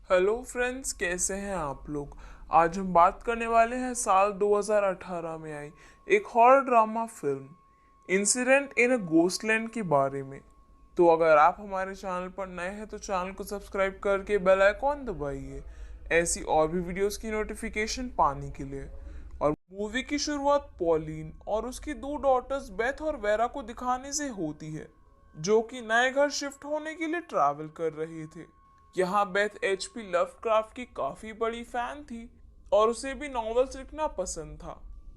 Hello friends, कैसे हैं आप लोग। आज हम बात करने वाले हैं साल 2018 में आई एक horror drama film Incident in a Ghostland के बारे में। तो अगर आप हमारे चैनल पर नए हैं तो चैनल को सब्सक्राइब करके बेल आइकॉन दबाइए ऐसी और भी वीडियोस की नोटिफिकेशन पाने के लिए। और मूवी की शुरुआत पॉलिन और उसकी दो डॉटर्स बेथ और वेरा को दिखाने से होती है, जो कि नए घर शिफ्ट होने के लिए ट्रैवल कर रहे थे। यहाँ बेथ एचपी लवक्राफ्ट की काफी बड़ी फैन थी और उसे भी नॉवेल्स लिखना पसंद था।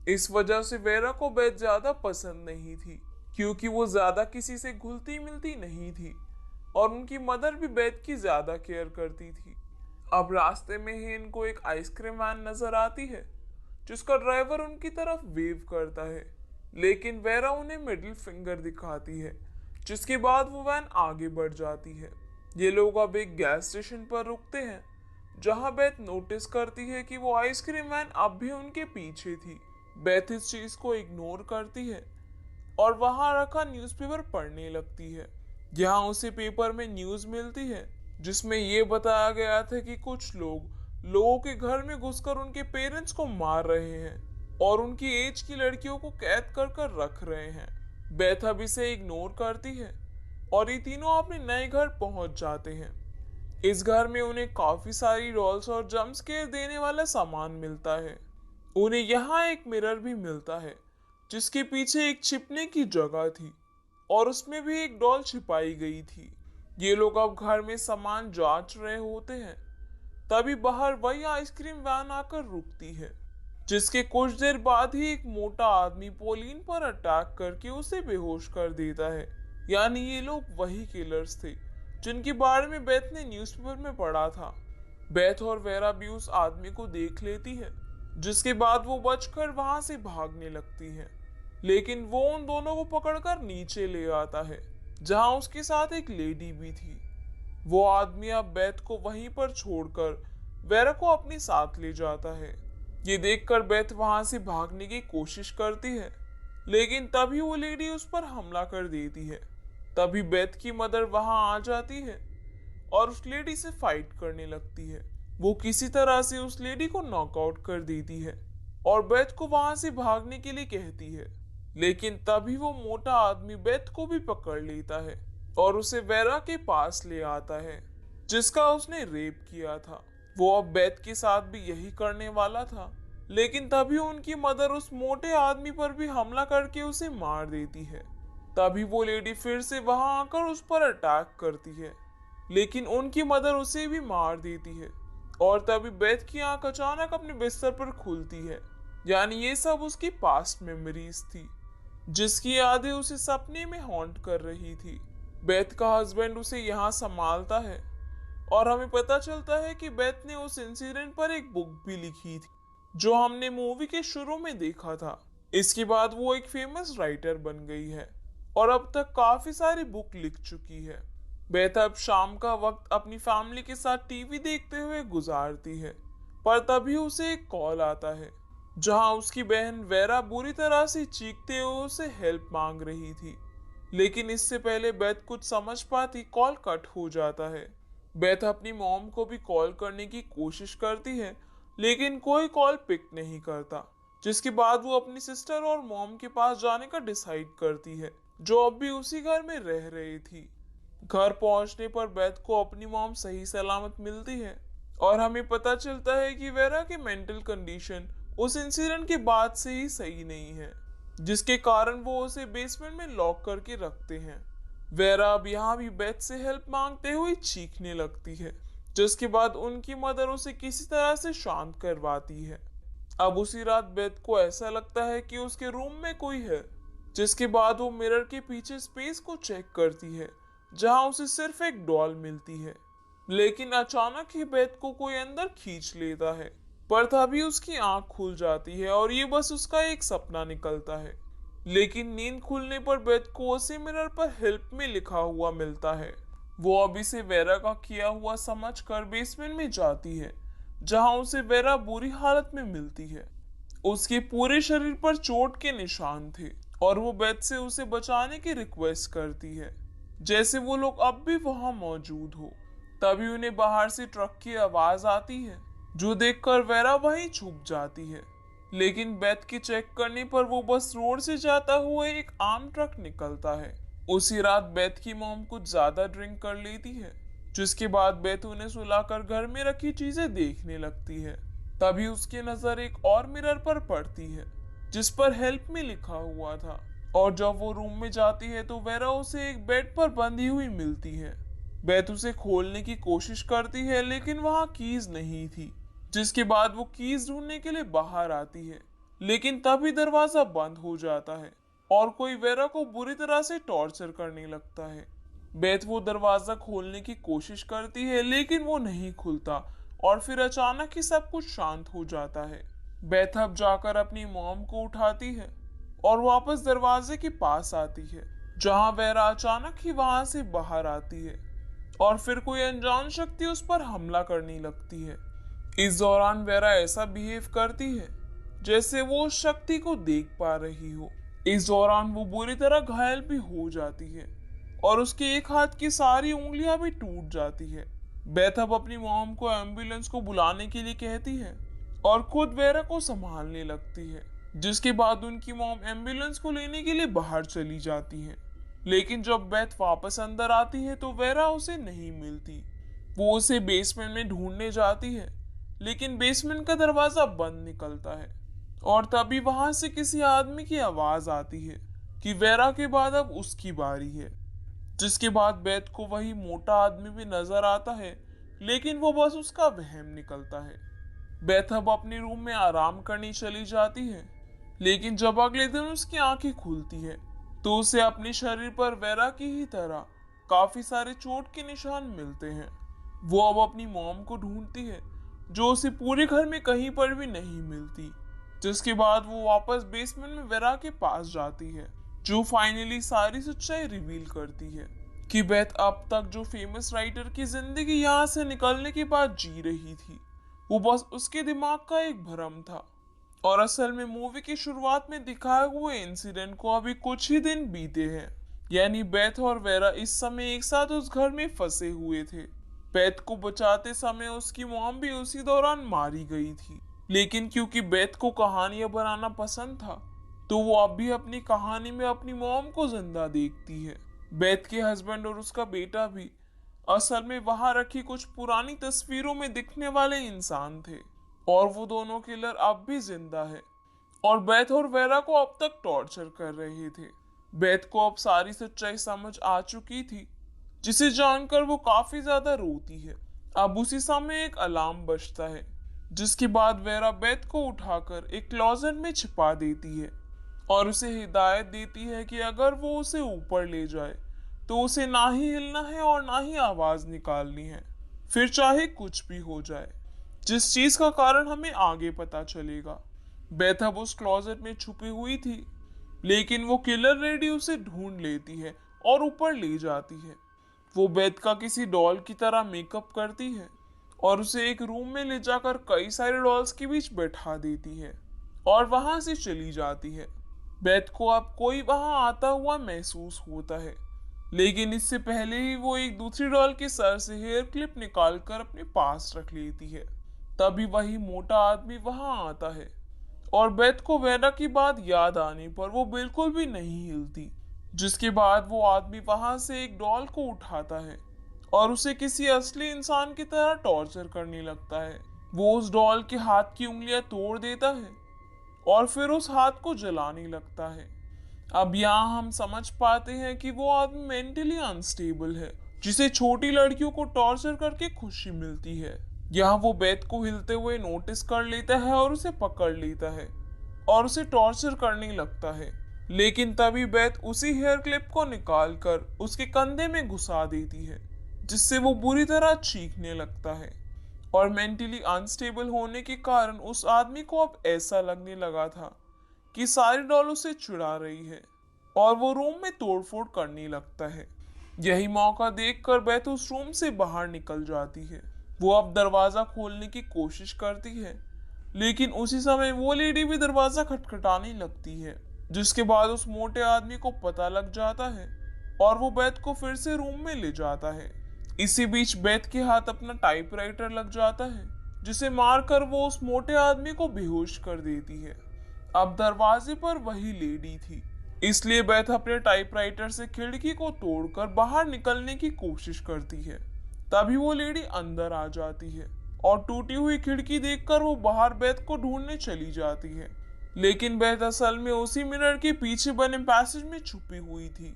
इस वजह से वेरा को बेथ ज्यादा पसंद नहीं थी, क्योंकि वो ज्यादा किसी से घुलती मिलती नहीं थी और उनकी मदर भी बेथ की ज्यादा केयर करती थी। अब रास्ते में ही इनको एक आइसक्रीम वैन नजर आती है, जिसका ड्राइवर उनकी तरफ वेव करता है, लेकिन वेरा उन्हें मिडिल फिंगर दिखाती है, जिसके बाद वो वैन आगे बढ़ जाती है। ये लोग अब एक गैस स्टेशन पर रुकते हैं, जहां बेथ नोटिस करती है कि वो आइसक्रीम वैन अब भी उनके पीछे थी। बेथ इस चीज को इग्नोर करती है और वहां रखा न्यूज़पेपर पढ़ने लगती है। यहाँ उसे पेपर में न्यूज मिलती है, जिसमें ये बताया गया था कि कुछ लोगों के घर में घुसकर उनके पेरेंट्स को मार रहे हैं और उनकी एज की लड़कियों को कैद कर कर रख रहे हैं। बेथ अब इसे इग्नोर करती है और ये तीनों अपने नए घर पहुंच जाते हैं। इस घर में उन्हें काफी सारी डॉल्स और जंप स्केयर देने वाला सामान मिलता है। उन्हें यहाँ एक मिरर भी मिलता है, जिसके पीछे एक छिपने की जगह थी और उसमें भी एक डॉल छिपाई गई थी। ये लोग अब घर में सामान जांच रहे होते हैं, तभी बाहर वही आइसक्रीम वैन आकर रुकती है, जिसके कुछ देर बाद ही एक मोटा आदमी पोलिन पर अटैक करके उसे बेहोश कर देता है। यानी ये लोग वही किलर्स थे जिनके बारे में बेथ ने न्यूज़पेपर में पढ़ा था। बेथ और वेरा भी उस आदमी को देख लेती है, जिसके बाद वो बचकर वहां से भागने लगती है, लेकिन वो उन दोनों को पकड़कर नीचे ले आता है, जहां उसके साथ एक लेडी भी थी। वो आदमी अब बेथ को वहीं पर छोड़कर वेरा को अपने साथ ले जाता है। ये देखकर बेथ वहां से भागने की कोशिश करती है, लेकिन तभी वो लेडी उस पर हमला कर देती है। तभी बेथ की मदर वहां आ जाती है और उस लेडी से फाइट करने लगती है। वो किसी तरह से उस लेडी को नॉकआउट कर देती है और बेथ को वहां से भागने के लिए कहती है, लेकिन तभी वो मोटा आदमी बेथ को भी पकड़ लेता है और उसे वेरा के पास ले आता है, जिसका उसने रेप किया था। वो अब बेथ के साथ भी यही करने वाला था, लेकिन तभी उनकी मदर उस मोटे आदमी पर भी हमला करके उसे मार देती है। तभी वो लेडी फिर से वहां आकर उस पर अटैक करती है, लेकिन उनकी मदर उसे भी मार देती है। और तभी बेथ की आंख अचानक अपने बिस्तर पर खुलती है। यानी ये सब उसकी पास्ट मेमोरीज थी, जिसकी यादें उसे सपने में हॉन्ट कर रही थी। बेथ का हस्बैंड उसे यहाँ संभालता है और हमें पता चलता है कि बेथ ने उस इंसिडेंट पर एक बुक भी लिखी थी, जो हमने मूवी के शुरू में देखा था। इसके बाद वो एक फेमस राइटर बन गई है और अब तक काफी सारी बुक लिख चुकी है। बेथ अब शाम का वक्त अपनी फैमिली के साथ टीवी देखते हुए गुजारती है, पर तभी उसे एक कॉल आता है, जहां उसकी बहन वेरा बुरी तरह से चीखते हुए उसे हेल्प मांग रही थी। लेकिन इससे पहले बेथ कुछ समझ पाती, कॉल कट हो जाता है। बेथ अपनी मॉम को भी कॉल करने की कोशिश करती है, लेकिन कोई कॉल पिक नहीं करता, जिसके बाद वो अपनी सिस्टर और मॉम के पास जाने का डिसाइड करती है, जो अब भी उसी घर में रह रही थी। घर पहुंचने पर बेथ को अपनी मॉम सही सलामत मिलती है और हमें पता चलता है कि वेरा की मेंटल कंडीशन उस इंसिडेंट के बाद से ही सही नहीं है, जिसके कारण वो उसे बेसमेंट में लॉक करके रखते हैं। वेरा अब यहाँ भी बेथ से हेल्प मांगते हुए चीखने लगती है, जिसके बाद उनकी मदर उसे किसी तरह से शांत करवाती है। अब उसी रात बेथ को ऐसा लगता है कि उसके रूम में कोई है, जिसके बाद वो मिरर के पीछे स्पेस को चेक करती है, जहां उसे सिर्फ एक डॉल मिलती है। लेकिन अचानक ही बेथ को कोई अंदर खींच लेता है, पर तभी उसकी आंख खुल जाती है और ये बस उसका एक सपना निकलता है। लेकिन नींद खुलने पर बेथ को उसी मिरर पर हेल्प में लिखा हुआ मिलता है। वो अभी से वेरा का किया हुआ समझकर बेसमेंट में जाती है, जहां उसे वेरा बुरी हालत में मिलती है। उसके पूरे शरीर पर चोट के निशान थे और वो बेथ से उसे बचाने की रिक्वेस्ट करती है, जैसे वो लोग अब भी वहां मौजूद हो। तभी उन्हें बाहर से ट्रक की आवाज आती है, जो देखकर वेरा वहीं छुप जाती है। लेकिन बेथ की चेक करने पर वो बस रोड से जाता हुआ एक आम ट्रक निकलता है। उसी रात बेथ की मॉम कुछ ज्यादा ड्रिंक कर लेती है, जिसके बाद बेथ उन्हें सुलाकर घर में रखी चीजें देखने लगती है। तभी उसकी नजर एक और मिरर पर पड़ती है, जिस पर हेल्प में लिखा हुआ था। और जब वो रूम में जाती है तो वेरा उसे एक बेड पर बंधी हुई मिलती है। बेथ उसे खोलने की कोशिश करती है, लेकिन वहां कीज नहीं थी। जिसके बाद वो कीज ढूंढने के लिए बाहर आती है, लेकिन तभी दरवाजा बंद हो जाता है और कोई वेरा को बुरी तरह से टॉर्चर करने लगता है। बेथ वो दरवाजा खोलने की कोशिश करती है, लेकिन वो नहीं खुलता और फिर अचानक ही सब कुछ शांत हो जाता है। बेथ अब जाकर अपनी मॉम को उठाती है और वापस दरवाजे के पास आती है, जहां वेरा अचानक ही वहां से बाहर आती है और फिर कोई अनजान शक्ति उस पर हमला करने लगती है। इस दौरान वेरा ऐसा बिहेव करती है जैसे वो उस शक्ति को देख पा रही हो। इस दौरान वो बुरी तरह घायल भी हो जाती है और उसके एक हाथ की सारी उंगलियां भी टूट जाती है। बेथ अब अपनी मॉम को एम्बुलेंस को बुलाने के लिए कहती है और खुद वेरा को संभालने लगती है, जिसके बाद उनकी मॉम एम्बुलेंस को लेने के लिए बाहर चली जाती है। लेकिन जब बेथ वापस अंदर आती है तो वेरा उसे नहीं मिलती। वो उसे बेसमेंट में ढूंढने जाती है, लेकिन बेसमेंट का दरवाजा बंद निकलता है और तभी वहां से किसी आदमी की आवाज आती है कि वेरा के बाद अब उसकी बारी है। जिसके बाद बेथ को वही मोटा आदमी भी नजर आता है, लेकिन वो बस उसका वहम निकलता है। बेथ अब अपने रूम में आराम करनी चली जाती है, लेकिन जब अगले दिन उसकी आंखें खुलती है तो उसे अपने शरीर पर वेरा की ही तरह काफी सारे चोट के निशान मिलते हैं। वो अब अपनी मॉम को ढूंढती है, जो उसे पूरे घर में कहीं पर भी नहीं मिलती। जिसके बाद वो वापस बेसमेंट में वेरा के पास जाती है, जो फाइनली सारी सच्चाई रिवील करती है कि बेथ अब तक जो फेमस राइटर की जिंदगी यहाँ से निकलने के बाद जी रही थी, वो बस उसके दिमाग का एक भ्रम था। और असल में मूवी की शुरुआत में दिखाए हुए इंसिडेंट को अभी कुछ ही दिन बीते हैं, यानी बेथ और वेरा इस समय एक साथ उस घर में फंसे हुए थे। बेथ को बचाते समय उसकी मॉम भी उसी दौरान मारी गई थी, लेकिन क्योंकि बेथ को कहानियां बनाना पसंद था, तो वो अब भी अपनी कहानी में अपनी मॉम को जिंदा देखती है। बेथ के हस्बैंड और उसका बेटा भी असल में वहां रखी कुछ पुरानी तस्वीरों में दिखने वाले इंसान थे और वो दोनों किलर अब भी जिंदा है और बेथ और वेरा को अब तक टॉर्चर कर रहे थे। बेथ को अब सारी सच्चाई समझ आ चुकी थी, जिसे जानकर वो काफी ज्यादा रोती है। अब उसी समय एक अलार्म बजता है, जिसके बाद वेरा बेथ को उठाकर एक क्लोजेट में छिपा देती है और उसे हिदायत देती है कि अगर वो उसे ऊपर ले जाए तो उसे ना ही हिलना है और ना ही आवाज निकालनी है, फिर चाहे कुछ भी हो जाए, जिस चीज का कारण हमें आगे पता चलेगा। बेथ अब उस क्लोजेट में छुपी हुई थी, लेकिन वो किलर लेडी उसे ढूंढ लेती है और ऊपर ले जाती है। वो बेथ का किसी डॉल की तरह मेकअप करती है और उसे एक रूम में ले जाकर कई सारे डॉल्स के बीच बैठा देती है और वहां से चली जाती है। बेथ को अब कोई वहां आता हुआ महसूस होता है, लेकिन इससे पहले ही वो एक दूसरी डॉल के सर से हेयर क्लिप निकालकर अपने पास रख लेती है। तभी वही मोटा आदमी वहां आता है और बेथ को वेरा की बात याद आने पर वो बिल्कुल भी नहीं हिलती। जिसके बाद वो आदमी वहां से एक डॉल को उठाता है और उसे किसी असली इंसान की तरह टॉर्चर करने लगता है। वो उस डॉल के हाथ की उंगलियां तोड़ देता है और फिर उस हाथ को जलाने लगता है। अब यहाँ हम समझ पाते हैं कि वो आदमी मेंटली अनस्टेबल है, जिसे छोटी लड़कियों को टॉर्चर करके खुशी मिलती है। यहाँ वो बेथ को हिलते हुए नोटिस कर लेता है और उसे पकड़ लेता है और उसे टॉर्चर करने लगता है। लेकिन तभी बेथ उसी हेयर क्लिप को निकालकर उसके कंधे में घुसा देती है, जिससे वो बुरी तरह चीखने लगता है। और मेंटली अनस्टेबल होने के कारण उस आदमी को अब ऐसा लगने लगा था कि सारी डॉल उसे चिढ़ा रही है और वो रूम में तोड़फोड़ करने लगता है। यही मौका देखकर बेथ उस रूम से बाहर निकल जाती है। वो अब दरवाजा खोलने की कोशिश करती है, लेकिन उसी समय वो लेडी भी दरवाजा खटखटाने लगती है, जिसके बाद उस मोटे आदमी को पता लग जाता है और वो बेथ को फिर से रूम में ले जाता है। इसी बीच बेथ के हाथ अपना टाइपराइटर लग जाता है, जिसे मारकर वो उस मोटे आदमी को बेहोश कर देती है। अब दरवाजे पर वही लेडी थी, इसलिए बेथ अपने टाइपराइटर से खिड़की को तोड़कर बाहर निकलने की कोशिश करती है। तभी वो लेडी अंदर आ जाती है और टूटी हुई खिड़की देखकर वो बाहर बेथ को ढूंढने चली जाती है। लेकिन बेथ असल में उसी मिरर के पीछे बने पैसेज में छुपी हुई थी।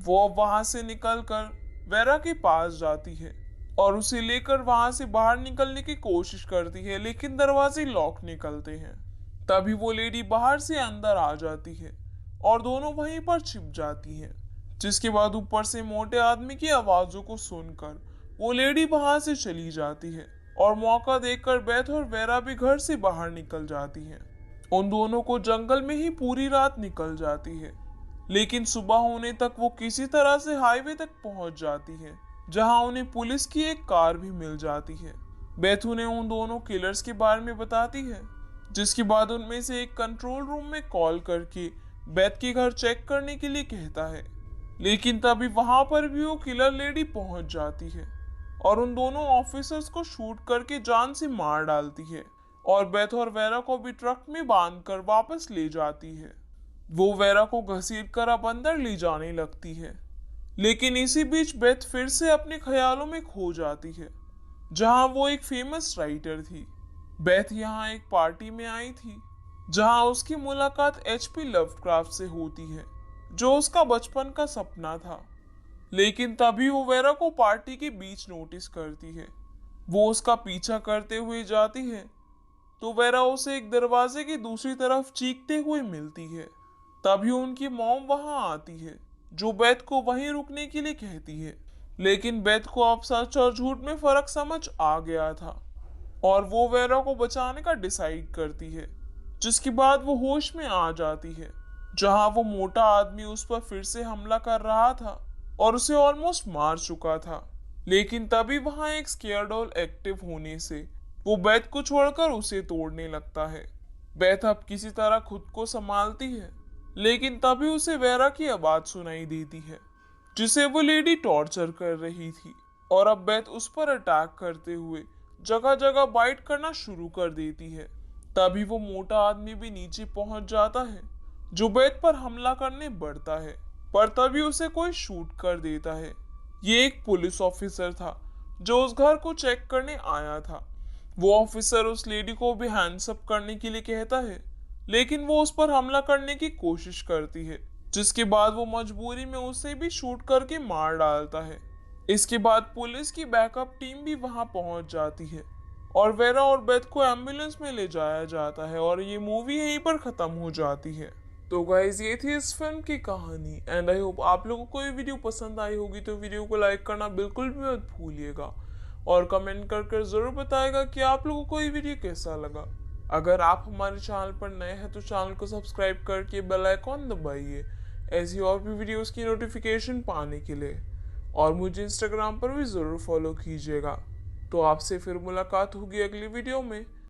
वो अब वहां से निकलकर वेरा के पास जाती है और उसे लेकर वहां से बाहर निकलने की कोशिश करती है, लेकिन दरवाजे लॉक निकलते हैं। तभी वो लेडी बाहर से अंदर आ जाती है और दोनों वहीं पर छिप जाती हैं। जिसके बाद ऊपर से मोटे आदमी की आवाजों को सुनकर वो लेडी वहां से चली जाती है और मौका देखकर बेथ और वेरा भी घर से बाहर निकल जाती हैं। उन दोनों को जंगल में ही पूरी रात निकल जाती है, लेकिन सुबह होने तक वो किसी तरह से हाईवे तक पहुंच जाती है, जहां उन्हें पुलिस की एक कार भी मिल जाती है। बेथ उन्हें उन दोनों किलर्स के बारे में बताती है, जिसके बाद उनमें से एक कंट्रोल रूम में कॉल करके बेथ के घर चेक करने के लिए कहता है। लेकिन तभी वहां पर भी वो किलर लेडी पहुंच जाती है और उन दोनों ऑफिसर्स को शूट करके जान से मार डालती है और बेथ और वेरा को भी ट्रक में बांधकर वापस ले जाती है। वो वेरा को घसीट कर अब अंदर ले जाने लगती है, लेकिन इसी बीच बेथ फिर से अपने ख्यालों में खो जाती है, जहां वो एक फेमस राइटर थी। बेथ यहाँ एक पार्टी में आई थी, जहां उसकी मुलाकात एचपी लवक्राफ्ट से होती है, जो उसका बचपन का सपना था। लेकिन तभी वो वेरा को पार्टी के बीच नोटिस करती है। वो उसका पीछा करते हुए जाती है तो वेरा उसे एक दरवाजे की दूसरी तरफ चीखते हुए मिलती है। तभी उनकी मॉम वहां आती है, जो बेथ को वहीं रुकने के लिए कहती है। लेकिन बेथ को अब सच और झूठ में फर्क समझ आ गया था और वो वेरा को बचाने का डिसाइड करती है, जिसके बाद वो होश में आ जाती है, जहां वो मोटा आदमी उस पर फिर से हमला कर रहा था और उसे ऑलमोस्ट मार चुका था। लेकिन तभी वहां एक स्केयर डॉल एक्टिव होने से वो बेथ को छोड़कर उसे तोड़ने लगता है। बेथ अब किसी तरह खुद को संभालती है, लेकिन तभी उसे वेरा की आवाज सुनाई देती है, जिसे वो लेडी टॉर्चर कर रही थी। और अब बेथ उस पर अटैक करते हुए जगह जगह बाइट करना शुरू कर देती है। तभी वो मोटा आदमी भी नीचे पहुंच जाता है, जो बेथ पर हमला करने बढ़ता है, पर तभी उसे कोई शूट कर देता है। ये एक पुलिस ऑफिसर था, जो उस घर को चेक करने आया था। वो ऑफिसर उस लेडी को भी हैंड्स अप करने के लिए कहता है, लेकिन वो उस पर हमला करने की कोशिश करती है, जिसके बाद वो मजबूरी में उसे भी शूट करके मार डालता है। इसके बाद पुलिस की बैकअप टीम भी वहां पहुंच जाती है और वेरा और बेथ को एम्बुलेंस में ले जाया जाता है और ये मूवी यहीं पर खत्म हो जाती है। तो गाइज ये थी इस फिल्म की कहानी एंड आई होप आप लोगों को ये वीडियो पसंद आई होगी। तो वीडियो को लाइक करना बिल्कुल भी मत भूलिएगा और कमेंट कर जरूर बताएगा कि आप लोगों को ये वीडियो कैसा लगा। अगर आप हमारे चैनल पर नए हैं तो चैनल को सब्सक्राइब करके बेल आइकॉन दबाइए ऐसी और भी वीडियोस की नोटिफिकेशन पाने के लिए। और मुझे इंस्टाग्राम पर भी ज़रूर फॉलो कीजिएगा। तो आपसे फिर मुलाकात होगी अगली वीडियो में।